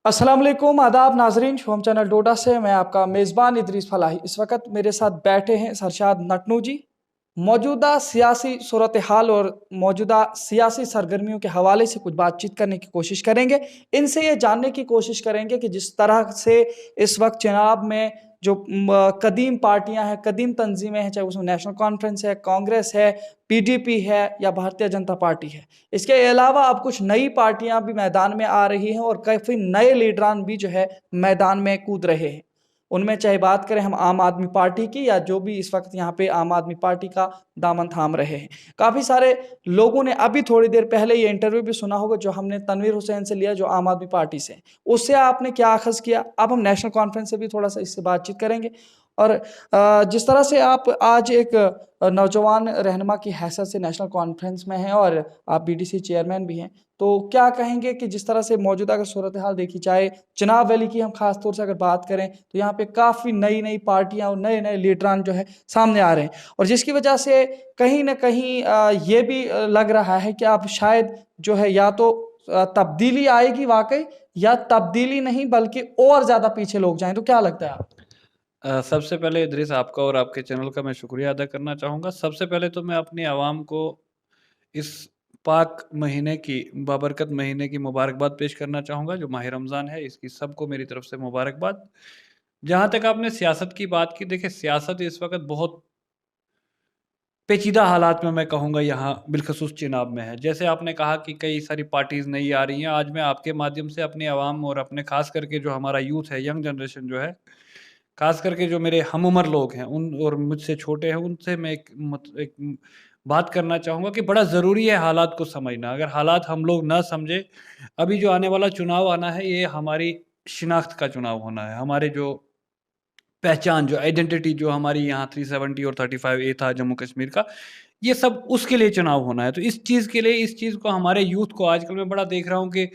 अस्सलाम वालेकुम आदाब नाजरीन, होम चैनल डोडा से मैं आपका मेज़बान इदरीस फलाही। इस वक्त मेरे साथ बैठे हैं सरशाद नटनू जी। मौजूदा सियासी सूरत हाल और मौजूदा सियासी सरगर्मियों के हवाले से कुछ बातचीत करने की कोशिश करेंगे। इनसे ये जानने की कोशिश करेंगे कि जिस तरह से इस वक्त चुनाव में जो कदीम पार्टियां हैं, कदीम तंजीमें हैं, चाहे उसमें नेशनल कॉन्फ्रेंस है, कांग्रेस है, पीडीपी है या भारतीय जनता पार्टी है, इसके अलावा अब कुछ नई पार्टियां भी मैदान में आ रही हैं और काफ़ी नए लीडरान भी जो है मैदान में कूद रहे हैं। उनमें चाहे बात करें हम आम आदमी पार्टी की या जो भी इस वक्त यहाँ पे आम आदमी पार्टी का दामन थाम रहे हैं। काफ़ी सारे लोगों ने अभी थोड़ी देर पहले ये इंटरव्यू भी सुना होगा जो हमने तनवीर हुसैन से लिया, जो आम आदमी पार्टी से। उससे आपने क्या अखज़ किया? अब हम नेशनल कॉन्फ्रेंस से भी थोड़ा सा इससे बातचीत करेंगे। और जिस तरह से आप आज एक नौजवान रहनुमा की हैसियत से नेशनल कॉन्फ्रेंस में हैं और आप बीडीसी चेयरमैन भी हैं, तो क्या कहेंगे कि जिस तरह से मौजूदा अगर सूरत हाल देखी जाए, चुनाव वैली की हम खास तौर से अगर बात करें तो यहाँ पे काफ़ी नई नई पार्टियां और नए नए लीडरान जो है सामने आ रहे हैं, और जिसकी वजह से कहीं ना कहीं ये भी लग रहा है कि अब शायद जो है या तो तब्दीली आएगी वाकई, या तब्दीली नहीं बल्कि और ज़्यादा पीछे लोग जाएं। तो क्या लगता है आपको? सबसे पहले इदरीस आपका और आपके चैनल का मैं शुक्रिया अदा करना चाहूँगा। सबसे पहले तो मैं अपनी आवाम को इस पाक महीने की बाबरकत महीने की मुबारकबाद पेश करना चाहूँगा जो माह रमज़ान है, इसकी सबको मेरी तरफ से मुबारकबाद। जहाँ तक आपने सियासत की बात की, देखिए सियासत इस वक़्त बहुत पेचीदा हालात में मैं कहूँगा यहाँ बिलख़ुसूस चुनाव में है। जैसे आपने कहा कि कई सारी पार्टीज़ नई आ रही हैं, आज मैं आपके माध्यम से अपनी आवाम और अपने ख़ास करके जो हमारा यूथ है, यंग जनरेशन जो है, ख़ास करके जो मेरे हम उम्र लोग हैं उन और मुझसे छोटे हैं, उनसे मैं एक बात करना चाहूँगा कि बड़ा ज़रूरी है हालात को समझना। अगर हालात हम लोग ना समझे, अभी जो आने वाला चुनाव आना है, ये हमारी शिनाख्त का चुनाव होना है। हमारे जो पहचान, जो आइडेंटिटी जो हमारी यहाँ 370 और 35 ए था जम्मू कश्मीर का, ये सब उसके लिए चुनाव होना है। तो इस चीज़ के लिए, इस चीज़ को हमारे यूथ को आजकल मैं बड़ा देख रहा हूँ कि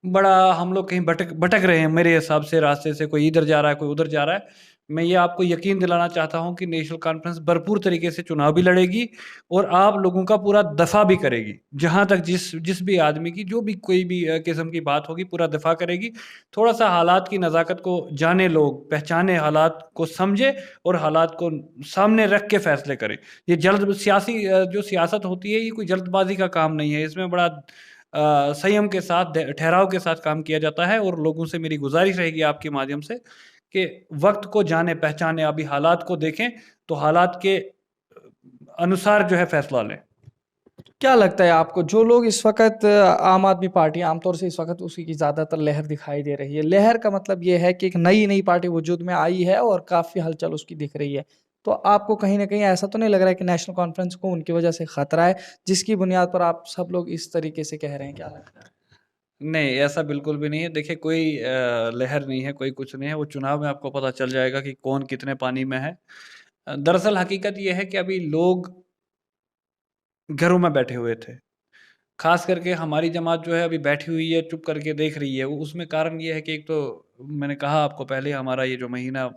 बड़ा हम लोग कहीं भटक भटक रहे हैं मेरे हिसाब से रास्ते से, कोई इधर जा रहा है, कोई उधर जा रहा है। मैं ये आपको यकीन दिलाना चाहता हूँ कि नेशनल कॉन्फ्रेंस भरपूर तरीके से चुनाव भी लड़ेगी और आप लोगों का पूरा दफ़ा भी करेगी। जहाँ तक जिस जिस भी आदमी की जो भी कोई भी किस्म की बात होगी, पूरा दफ़ा करेगी। थोड़ा-सा हालात की नज़ाकत को जाने लोग, पहचाने, हालात को समझे और हालात को सामने रख के फ़ैसले करें। ये जो सियासत होती है, ये कोई जल्दबाज़ी का काम नहीं है। इसमें बड़ा संयम के साथ, ठहराव के साथ काम किया जाता है और लोगों से मेरी गुज़ारिश रहेगी आपके माध्यम से कि वक़्त को जाने, पहचाने, अभी हालात को देखें, तो हालात के अनुसार जो है फ़ैसला लें। क्या लगता है आपको, जो लोग इस वक्त आम आदमी पार्टी आमतौर से इस वक्त उसी की ज़्यादातर लहर दिखाई दे रही है, लहर का मतलब ये है कि एक नई नई पार्टी वजूद में आई है और काफ़ी हलचल उसकी दिख रही है, तो आपको कहीं ना कहीं ऐसा तो नहीं लग रहा है कि नेशनल कॉन्फ्रेंस को उनकी वजह से खतरा है, जिसकी बुनियाद पर आप सब लोग इस तरीके से कह रहे हैं? क्या लगता है? नहीं, ऐसा बिल्कुल भी नहीं है। देखिए कोई लहर नहीं है, कोई कुछ नहीं है, वो चुनाव में आपको पता चल जाएगा कि कौन कितने पानी में है। दरअसल हकीकत ये है कि अभी लोग घरों में बैठे हुए थे। ख़ास करके हमारी जमात जो है अभी बैठी हुई है, चुप करके देख रही है। वो उसमें कारण ये है कि एक तो मैंने कहा आपको पहले, हमारा ये जो महीना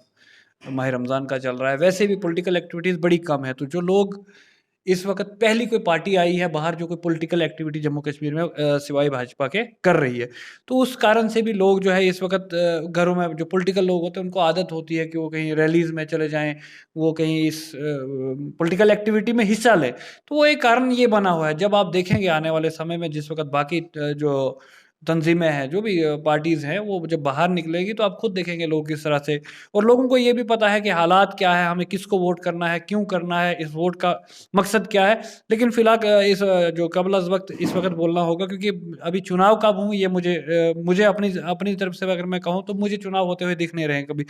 माह रमज़ान का चल रहा है, वैसे भी पॉलिटिकल एक्टिविटीज़ बड़ी कम है। तो जो लोग इस वक़्त पहली कोई पार्टी आई है बाहर जो कोई पॉलिटिकल एक्टिविटी जम्मू कश्मीर में सिवाय भाजपा के कर रही है। तो उस कारण से भी लोग जो है इस वक़्त घरों में, जो पॉलिटिकल लोग होते हैं उनको आदत होती है कि वो कहीं रैलीज़ में चले जाएँ, वो कहीं इस पॉलिटिकल एक्टिविटी में हिस्सा लें। तो वो एक कारण ये बना हुआ है। जब आप देखेंगे आने वाले समय में जिस वक़्त बाकी जो तंज़ीमें हैं, जो भी पार्टीज़ हैं, वो जब बाहर निकलेगी तो आप खुद देखेंगे लोग किस तरह से, और लोगों को ये भी पता है कि हालात क्या है, हमें किसको वोट करना है, क्यों करना है, इस वोट का मकसद क्या है। लेकिन फ़िलहाल जो कबल अज़ वक़्त इस वक़्त बोलना होगा, क्योंकि अभी चुनाव कब हों ये मुझे अपनी अपनी तरफ से अगर मैं कहूँ तो मुझे चुनाव होते हुए दिख नहीं रहे हैं कभी।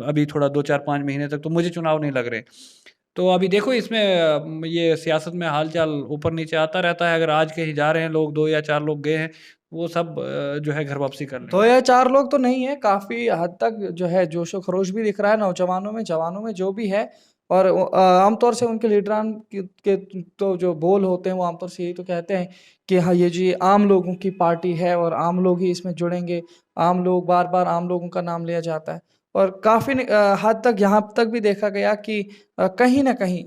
अभी थोड़ा 2, 4, 5 महीने तक तो मुझे चुनाव नहीं लग रहे। तो अभी देखो इसमें ये सियासत में हाल-चाल ऊपर-नीचे आता रहता है। अगर आज कहीं जा रहे हैं लोग, 2 या 4 लोग गए हैं, वो सब जो है घर वापसी कर दो लेंगे। या चार लोग तो नहीं है, काफ़ी हद तक जो है जोशो खरोश भी दिख रहा है नौजवानों में, जवानों में, जो भी है। और आमतौर से उनके लीडरान के तो जो बोल होते हैं वो आमतौर से यही तो कहते हैं कि हाँ ये जी आम लोगों की पार्टी है और आम लोग ही इसमें जुड़ेंगे, आम लोग, बार बार आम लोगों का नाम लिया जाता है। और काफ़ी हद तक यहाँ तक भी देखा गया कि कहीं न कहीं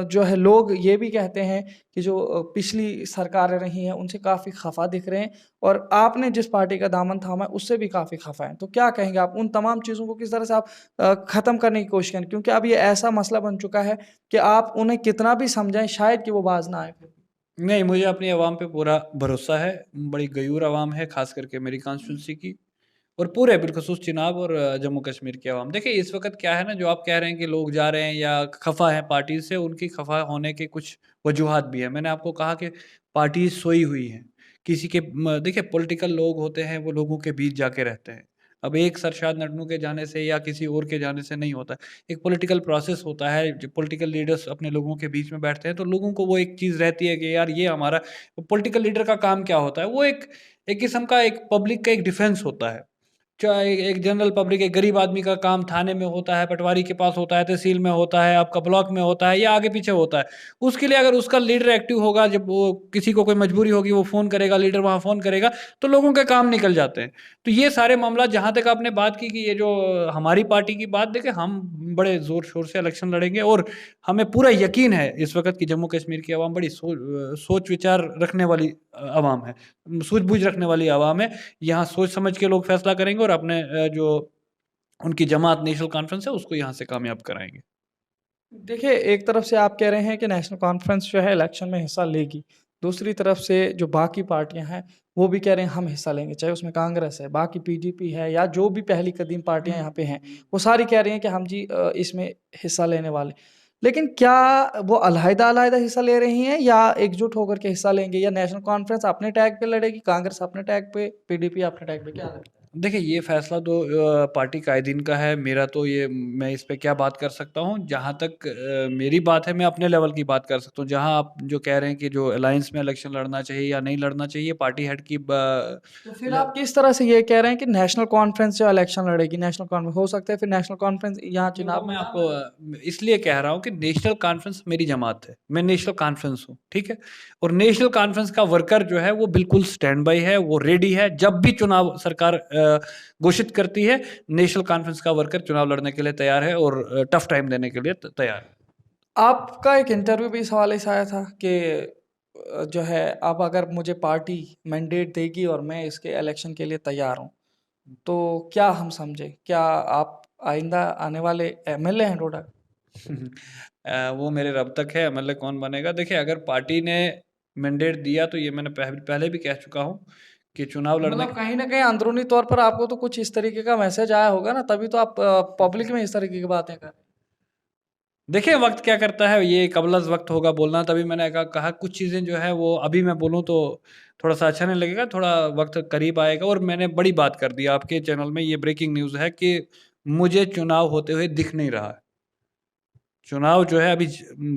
जो है लोग ये भी कहते हैं कि जो पिछली सरकारें रही हैं उनसे काफ़ी खफ़ा दिख रहे हैं और आपने जिस पार्टी का दामन थामा है उससे भी काफ़ी खफ़ा हैं। तो क्या कहेंगे आप उन तमाम चीज़ों को किस तरह से आप ख़त्म करने की कोशिश करें? क्योंकि अब ये ऐसा मसला बन चुका है कि आप उन्हें कितना भी समझाएँ शायद कि वो बाज़ ना आए फिर। नहीं, मुझे अपनी आवाम पे पूरा भरोसा है। बड़ी गयूर आवाम है, ख़ास करके मेरी कॉन्स्टिट्यूंसी की और पूरे बिलख़ुसूस चिनाब और जम्मू कश्मीर की आवाम। देखिए, इस वक़्त क्या है ना, जो आप कह रहे हैं कि लोग जा रहे हैं या खफ़ा हैं पार्टी से, उनकी खफ़ा होने के कुछ वजूहात भी हैं। मैंने आपको कहा कि पार्टी सोई हुई हैं। किसी के देखिए, पॉलिटिकल लोग होते हैं, वो लोगों के बीच जाके रहते हैं। अब एक सरशाद नटनू के जाने से या किसी और के जाने से नहीं होता। एक पॉलिटिकल प्रोसेस होता है, जो पॉलिटिकल लीडर्स अपने लोगों के बीच में बैठते हैं, तो लोगों को वो एक चीज़ रहती है कि यार, ये हमारा पॉलिटिकल लीडर का काम क्या होता है? वो एक एक किस्म का एक पब्लिक का एक डिफेंस होता है। चाहे एक जनरल पब्लिक, एक गरीब आदमी का काम थाने में होता है, पटवारी के पास होता है, तहसील में होता है, आपका ब्लॉक में होता है या आगे पीछे होता है। उसके लिए अगर उसका लीडर एक्टिव होगा, जब वो किसी को कोई मजबूरी होगी, वो फ़ोन करेगा, लीडर वहाँ फ़ोन करेगा, तो लोगों के काम निकल जाते हैं। तो ये सारे मामला, जहाँ तक आपने बात की कि ये जो हमारी पार्टी की बात, देखिए, हम बड़े ज़ोर-शोर से इलेक्शन लड़ेंगे और हमें पूरा यकीन है इस वक़्त की जम्मू कश्मीर की आवाम बड़ी सोच विचार रखने वाली आवाम है, सूझबूझ रखने वाली आवाम है। यहाँ सोच समझ के लोग फैसला करेंगे और अपने जो उनकी जमात नेशनल कॉन्फ्रेंस है उसको यहाँ से कामयाब कराएँगे। देखिए, एक तरफ से आप कह रहे हैं कि नेशनल कॉन्फ्रेंस जो है इलेक्शन में हिस्सा लेगी। दूसरी तरफ से जो बाकी पार्टियाँ हैं, वो भी कह रहे हैं हम हिस्सा लेंगे, चाहे उसमें कांग्रेस है, बाकी पीडीपी है या जो भी पहली कदीम पार्टियाँ यहाँ पे हैं, वो सारी कह रही हैं कि हम जी इसमें हिस्सा लेने वाले। लेकिन क्या वो अलग-अलग हिस्सा ले रही हैं या एकजुट होकर के हिस्सा लेंगे या नेशनल कॉन्फ्रेंस अपने टैग पे लड़ेगी, कांग्रेस अपने टैग पे, पीडीपी अपने टैग पे, क्या लगता है? देखिए, ये फ़ैसला तो पार्टी कायदीन का है। मेरा तो ये, मैं इस पे क्या बात कर सकता हूँ? जहाँ तक मेरी बात है, मैं अपने लेवल की बात कर सकता हूँ। जहाँ आप जो कह रहे हैं कि जो अलायंस में इलेक्शन लड़ना चाहिए या नहीं लड़ना चाहिए, पार्टी हेड की ब तो फिर ल आप किस तरह से ये कह रहे हैं कि नेशनल कॉन्फ्रेंस जो इलेक्शन लड़ेगी, नेशनल कॉन्फ्रेंस हो सकता है फिर नेशनल कॉन्फ्रेंस यहाँ नहीं, वो चुनाव में मैं ना आपको लड़े? इसलिए कह रहा हूँ कि नेशनल कॉन्फ्रेंस मेरी जमात है। मैं नेशनल कॉन्फ्रेंस हूँ, ठीक है? और नेशनल कॉन्फ्रेंस का वर्कर जो है वो बिल्कुल स्टैंड बाय है, वो रेडी है। जब भी चुनाव सरकार घोषित करती है, नेशनल कॉन्फ्रेंस का वर्कर चुनाव लड़ने के लिए तैयार है और टफ टाइम देने के लिए तैयार है। आपका एक इंटरव्यू भी इस हवाले से आया था कि जो है अब अगर मुझे पार्टी मैंडेट देगी और मैं इसके इलेक्शन के लिए तैयार हूँ, तो क्या हम समझे? क्या आप आइंदा आने वाले एमएलए हैं डोडा? वो मेरे रब तक है, एमएलए कौन बनेगा? देखिए, अगर पार्टी ने मैंडेट दिया तो ये मैंने पहले भी कह चुका हूँ कि चुनाव लड़ने मतलब कहीं न कहीं अंदरूनी तौर पर आपको तो कुछ इस तरीके का मैसेज आया होगा ना, तभी तो आप पब्लिक में इस तरीके की बातें कर रहे हैं। देखिए, वक़्त क्या करता है, ये कब-अज़ वक़्त होगा बोलना। तभी मैंने कहा कुछ चीज़ें जो है वो अभी मैं बोलूँ तो थोड़ा-सा अच्छा नहीं लगेगा, थोड़ा वक़्त करीब आएगा। और मैंने बड़ी बात कर दी आपके चैनल में, ये ब्रेकिंग न्यूज़ है कि मुझे चुनाव होते हुए दिख नहीं रहा है। चुनाव जो है अभी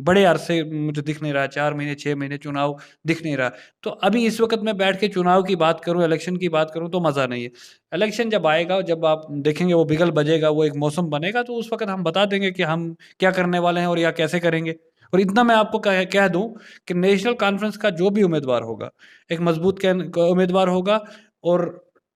बड़े अरसे मुझे दिख नहीं रहा है, 4 महीने, 6 महीने चुनाव दिख नहीं रहा। तो अभी इस वक़्त मैं बैठ के चुनाव की बात करूँ, इलेक्शन की बात करूँ तो मज़ा नहीं है। इलेक्शन जब आएगा, जब आप देखेंगे वो बिगल बजेगा, वो एक मौसम बनेगा, तो उस वक़्त हम बता देंगे कि हम क्या करने वाले हैं और या कैसे करेंगे। और इतना मैं आपको कह दूँ कि नेशनल कॉन्फ्रेंस का जो भी उम्मीदवार होगा, एक मज़बूत उम्मीदवार होगा और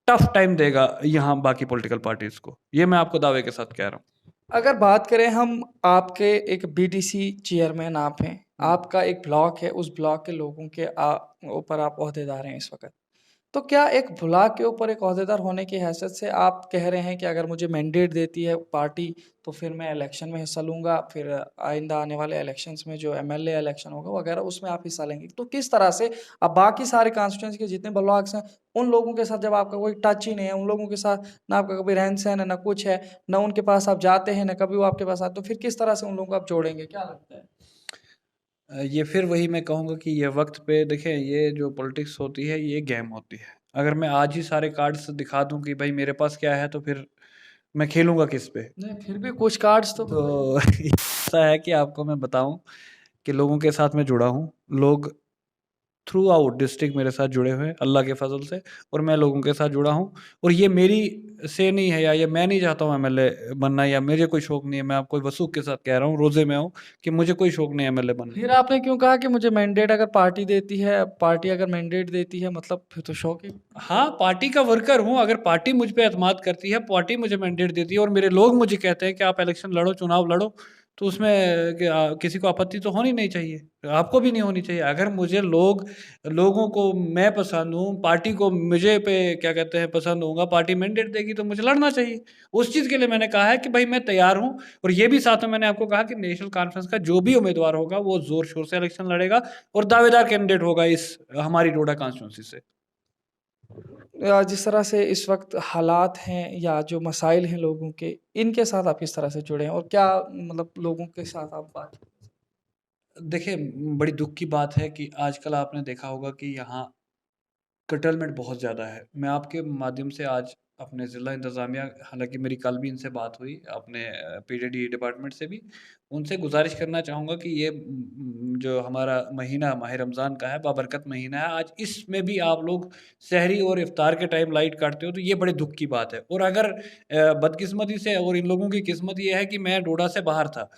टफ टाइम देगा यहाँ बाकी पॉलिटिकल पार्टीज़ को। ये मैं आपको दावे के साथ कह रहा हूँ। अगर बात करें हम आपके एक बीडीसी चेयरमैन आप हैं, आपका एक ब्लॉक है, उस ब्लॉक के लोगों के ऊपर आप ओहदेदार हैं इस वक़्त। तो क्या एक ब्लॉक के ऊपर एक ओहदेदार होने की हैसियत से आप कह रहे हैं कि अगर मुझे मैंडेट देती है पार्टी तो फिर मैं इलेक्शन में हिस्सा लूँगा, फिर आइंदा आने वाले इलेक्शंस में जो एमएलए इलेक्शन होगा वगैरह उसमें आप हिस्सा लेंगे। तो किस तरह से अब बाकी सारे कॉन्स्टिट्यूएंसी के जितने ब्लॉक्स हैं, उन लोगों के साथ जब आपका कोई टच ही नहीं है, उन लोगों के साथ ना आपका कभी रहन-सहन है, ना कुछ है, ना उनके पास आप जाते हैं, ना कभी वो आपके पास आते, तो फिर किस तरह से उन लोगों को आप जोड़ेंगे? क्या लगता है? ये फिर वही मैं कहूँगा कि ये वक़्त पे देखें, ये जो पॉलिटिक्स होती है ये गेम होती है। अगर मैं आज ही सारे कार्ड्स दिखा दूँ कि भाई मेरे पास क्या है, तो फिर मैं खेलूँगा किस पे? नहीं, फिर भी कुछ कार्ड्स तो बताइए। तो ऐसा है कि आपको मैं बताऊँ कि लोगों के साथ मैं जुड़ा हूँ। लोग थ्रू आउट डिस्ट्रिक्ट मेरे साथ जुड़े हुए हैं अल्लाह के फजल से, और मैं लोगों के साथ जुड़ा हूँ। और ये मेरी से नहीं है, या ये मैं नहीं चाहता हूँ एमएलए बनना, या मुझे कोई शौक नहीं है। मैं आपको वसूख के साथ कह रहा हूँ, रोजे में हूँ, कि मुझे कोई शौक नहीं है एमएलए बनने फिर आपने क्यों कहा कि मुझे मैंडेट अगर पार्टी देती है, पार्टी अगर मैंडेट देती है, मतलब फिर तो शौक है। हाँ, पार्टी का वर्कर हूँ। अगर पार्टी मुझ पे एतमाद करती है, पार्टी मुझे मैंडेट देती है, और मेरे लोग मुझे कहते हैं कि आप इलेक्शन लड़ो, चुनाव लड़ो, तो उसमें किसी को आपत्ति तो होनी नहीं चाहिए, आपको भी नहीं होनी चाहिए। अगर मुझे लोगों को मैं पसंद हूँ, पार्टी को मुझे पे क्या कहते हैं पसंद होऊंगा, पार्टी मैंडेट देगी तो मुझे लड़ना चाहिए। उस चीज़ के लिए मैंने कहा है कि भाई मैं तैयार हूँ। और ये भी साथ में मैंने आपको कहा कि नेशनल कॉन्फ्रेंस का जो भी उम्मीदवार होगा वो जोर शोर से इलेक्शन लड़ेगा, और दावेदार कैंडिडेट होगा इस हमारी डोडा कॉन्स्टिट्यूंसी से। जिस तरह से इस वक्त हालात हैं या जो मसाइल हैं लोगों के, इनके साथ आप किस तरह से जुड़े हैं और क्या मतलब लोगों के साथ आप बात। देखिए, बड़ी दुःख की बात है कि आजकल आपने देखा होगा कि यहाँ कटलमेंट बहुत ज़्यादा है। मैं आपके माध्यम से आज अपने ज़िला इंतज़ामिया, हालाँकि मेरी कल भी इनसे बात हुई अपने पीडब्ल्यूडी डिपार्टमेंट से भी, उनसे गुज़ारिश करना चाहूँगा कि ये जो हमारा महीना माह रमज़ान का है, बाबरकत महीना है, आज इसमें भी आप लोग सहरी और इफ्तार के टाइम लाइट काटते हो, तो ये बड़े दुःख की बात है। और अगर बदकिस्मती से, और इन लोगों की किस्मत ये है कि मैं डोडा से बाहर था।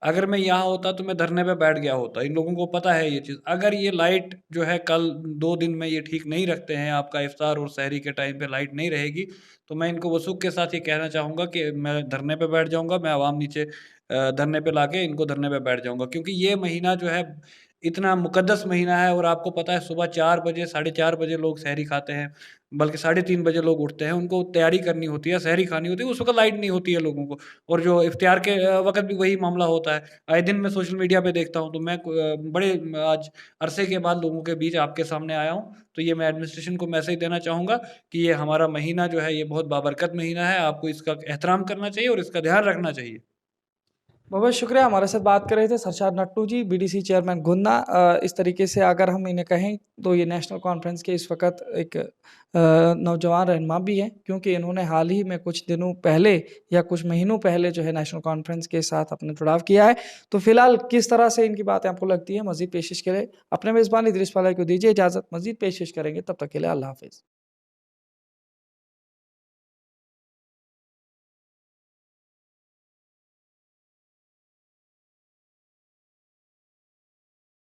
अगर मैं यहाँ होता तो मैं धरने पे बैठ गया होता। इन लोगों को पता है ये चीज़। अगर ये लाइट जो है कल 2 दिन में ये ठीक नहीं रखते हैं, आपका इफ्तार और सहरी के टाइम पे लाइट नहीं रहेगी, तो मैं इनको वसूख के साथ ये कहना चाहूँगा कि मैं धरने पे बैठ जाऊँगा। मैं आवाम नीचे धरने पे लाके इनको धरने पे बैठ जाऊँगा, क्योंकि ये महीना जो है इतना मुकद्दस महीना है। और आपको पता है सुबह 4 बजे, साढ़े 4 बजे लोग सहरी खाते हैं, बल्कि साढ़े 3 बजे लोग उठते हैं, उनको तैयारी करनी होती है, सहरी खानी होती है, उस वक़्त लाइट नहीं होती है लोगों को। और जो इफ्तियार के वक़्त भी वही मामला होता है। आए दिन मैं सोशल मीडिया पे देखता हूँ, तो मैं बड़े आज अरसे के बाद लोगों के बीच आपके सामने आया हूँ। तो ये मैं एडमिनिस्ट्रेशन को मैसेज देना चाहूँगा कि ये हमारा महीना जो है ये बहुत बाबरकत महीना है, आपको इसका एहतराम करना चाहिए और इसका ध्यान रखना चाहिए। बहुत बहुत शुक्रिया, हमारे साथ बात कर रहे थे सरशाद नट्टू जी, बीडीसी चेयरमैन गुन्ना। इस तरीके से अगर हम इन्हें कहें तो ये नेशनल कॉन्फ्रेंस के इस वक्त एक नौजवान रहनुमा भी हैं, क्योंकि इन्होंने हाल ही में कुछ दिनों पहले या कुछ महीनों पहले जो है नेशनल कॉन्फ्रेंस के साथ अपने जुड़ाव किया है। तो फिलहाल किस तरह से इनकी बातें आपको लगती है, मजीद पेशिश के लिए अपने मेज़बान इदरीस फालाही को दीजिए इजाज़त। मजीद पेशिश करेंगे, तब तक के लिए अल्लाह हाफिज़।